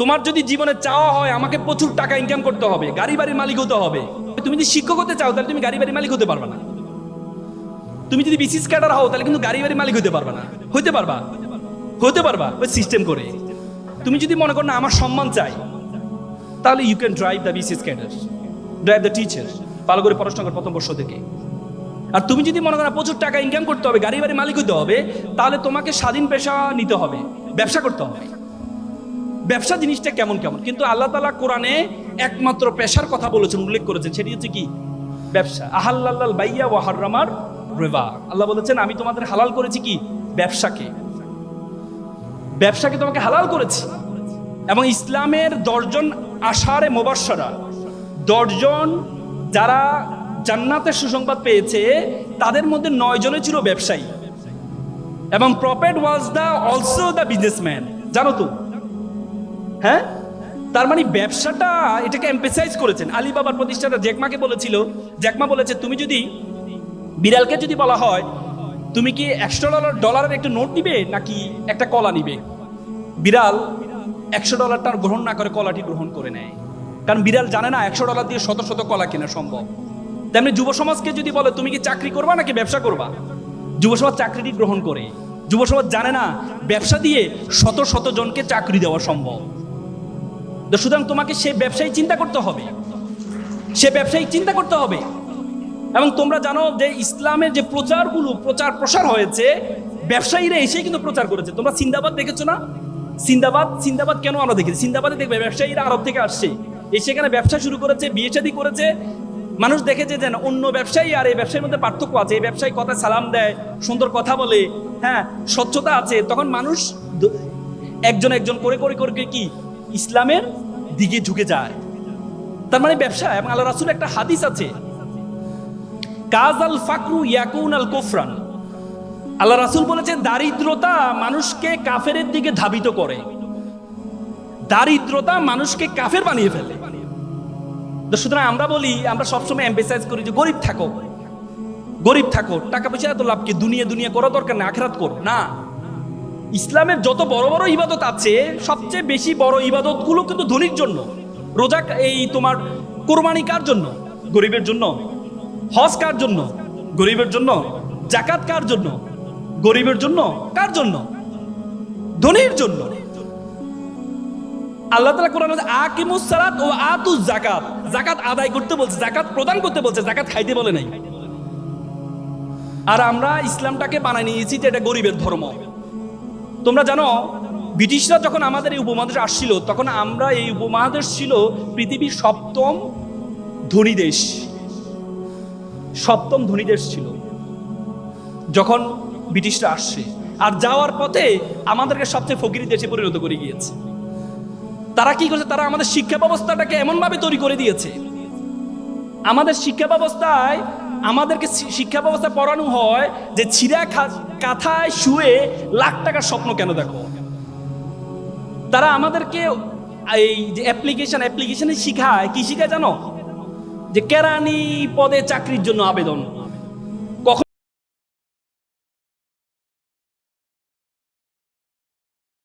তোমার যদি জীবনে চাওয়া হয় আমাকে প্রচুর টাকা ইনকাম করতে হবে, গাড়ি বাড়ির মালিক হতে হবে, তুমি যদি শিক্ষক হতে চাও তাহলে তুমি গাড়ি বাড়ির মালিক হতে পারবে না। তুমি যদি বিসিএস ক্যাডার হও তাহলে কিন্তু গাড়ি বাড়ির মালিক হতে পারবে না। হতে পারবা ওই সিস্টেম করে। তুমি যদি মনে করো না আমার সম্মান চাই, তাহলে you can drive the BCS cadre, drive the teacher, ভালো করে পড়াশোনা কর প্রথম বর্ষ থেকে। আর তুমি যদি মনে করো প্রচুর টাকা ইনকাম করতে হবে, গাড়ি বাড়ির মালিক হতে হবে, তাহলে তোমাকে স্বাধীন পেশা নিতে হবে, ব্যবসা করতে হবে। ব্যবসা জিনিসটা কেমন কেমন, কিন্তু আল্লাহ তাআলা কোরআনে একমাত্র পেশার কথা বলেছেন, উল্লেখ করেছেন, সেটি হচ্ছে কি? ব্যবসা। আহাল্লাল বাইয়া ওয়া হাররামার রিবা। আল্লাহ বলেছেন আমি তোমাদের হালাল করেছি কি? ব্যবসাকে তোমাকে হালাল করেছি। এবং ইসলামের 10 জন আশারে মুবাশশারা, 10 জন যারা জান্নাতের সুসংবাদ পেয়েছে, তাদের মধ্যে 9 জনে ছিল ব্যবসায়ী। এবং prophet was also the businessman, জানো তো? হ্যাঁ, তার মানে ব্যবসাটা এটাকে এমফেসাইজ করেছেন। আলিবাবার প্রতিষ্ঠাতা জ্যাকমাকে বলেছিল, জ্যাকমা বলেছে তুমি যদি বিড়ালকে যদি বলা হয় তুমি কি $100 একটা নোট নিবে নাকি একটা কলা নিবে, বিড়াল $100 গ্রহণ না করে কলাটি গ্রহণ করে নেয়। কারণ বিড়াল জানে না $100 দিয়ে শত শত কলা কেনা সম্ভব। তেমনি যুব সমাজকে যদি বলে তুমি কি চাকরি করবা নাকি ব্যবসা করবা, যুব সমাজ চাকরিটি গ্রহণ করে। যুব সমাজ জানে না ব্যবসা দিয়ে শত শত জনকে চাকরি দেওয়া সম্ভব। সুতরাং তোমাকে সে ব্যবসায়ী চিন্তা করতে হবে। এবং তোমরা জানো যে ইসলামের যে প্রচার প্রসার হয়েছে, ব্যবসায়ীরা এসে কিন্তু প্রচার করেছে। তোমরা সিন্দাবাদ দেখেছো না? সিন্দাবাদ কেন আমরা দেখেছি? সিন্দাবাদে দেখবে ব্যবসায়ীরা আরব থেকে আসছে, সেখানে ব্যবসা শুরু করেছে, বিয়ে শাদী করেছে। মানুষ দেখেছে যে অন্য ব্যবসায়ী আর এই ব্যবসায়ীর মধ্যে পার্থক্য আছে। এই ব্যবসায়ী কথায় সালাম দেয়, সুন্দর কথা বলে, হ্যাঁ, স্বচ্ছতা আছে। তখন মানুষ একজন করে কি ইসলামের দিকে ঝুঁকে যায়। তার মানে ব্যবসা। এবং আল্লাহ রাসূল একটা হাদিস আছে, কাজাল ফাকরু ইয়াকুন আল কুফরান। আল্লাহ রাসূল বলেছেন দারিদ্রতা মানুষকে কাফেরের দিকে ধাবিত করে, দারিদ্রতা মানুষকে কাফের বানিয়ে ফেলে। সুতরাং আমরা সবসময় এমফেসাইজ করি যে গরিব থাকো, টাকা পয়সা এত লাভ কি, দুনিয়া করা দরকার না, আখিরাত করো না। ইসলামের যত বড় বড় ইবাদত আছে, সবচেয়ে বেশি বড় ইবাদত গুলো কিন্তু ধনীর জন্য। রোজা, এই তোমার কুরবানি কার জন্য? গরিবের জন্য। হজ কার জন্য? গরিবের জন্য। যাকাত কার জন্য? গরিবের জন্য। কার জন্য? ধনীর জন্য। আল্লাহ তাআলা কোরআনে আকিমুস সালাত ওয়া আতুজ যাকাত, যাকাত আদায় করতে বলছে, যাকাত প্রদান করতে বলছে, যাকাত খাইতে বলে নাই। আর আমরা ইসলামটাকে বানাই নিয়েছি যে এটা গরিবের ধর্ম। তোমরা জানো ব্রিটিশরা যখন আমাদের এই উপমহাদেশে আসছিল, তখন আমরা এই উপমহাদেশ ছিল পৃথিবীর সপ্তম ধনী দেশ ছিল যখন ব্রিটিশরা আসছে। আর যাওয়ার পথে আমাদেরকে সবচেয়ে ফকিরি দেশে পরিণত করে গিয়েছে। তারা কি করছে? তারা আমাদের শিক্ষা ব্যবস্থাটাকে এমন ভাবে তৈরি করে দিয়েছে, আমাদের শিক্ষা ব্যবস্থা পড়ানো হয় যে ছিঁড়া কাঁথায় শুয়ে লাখ টাকার স্বপ্ন কেন দেখো। তারা আমাদেরকে এই যে অ্যাপ্লিকেশনে শিখায়, কি শিখায় জানো? যে কেরানি পদে চাকরির জন্য আবেদন।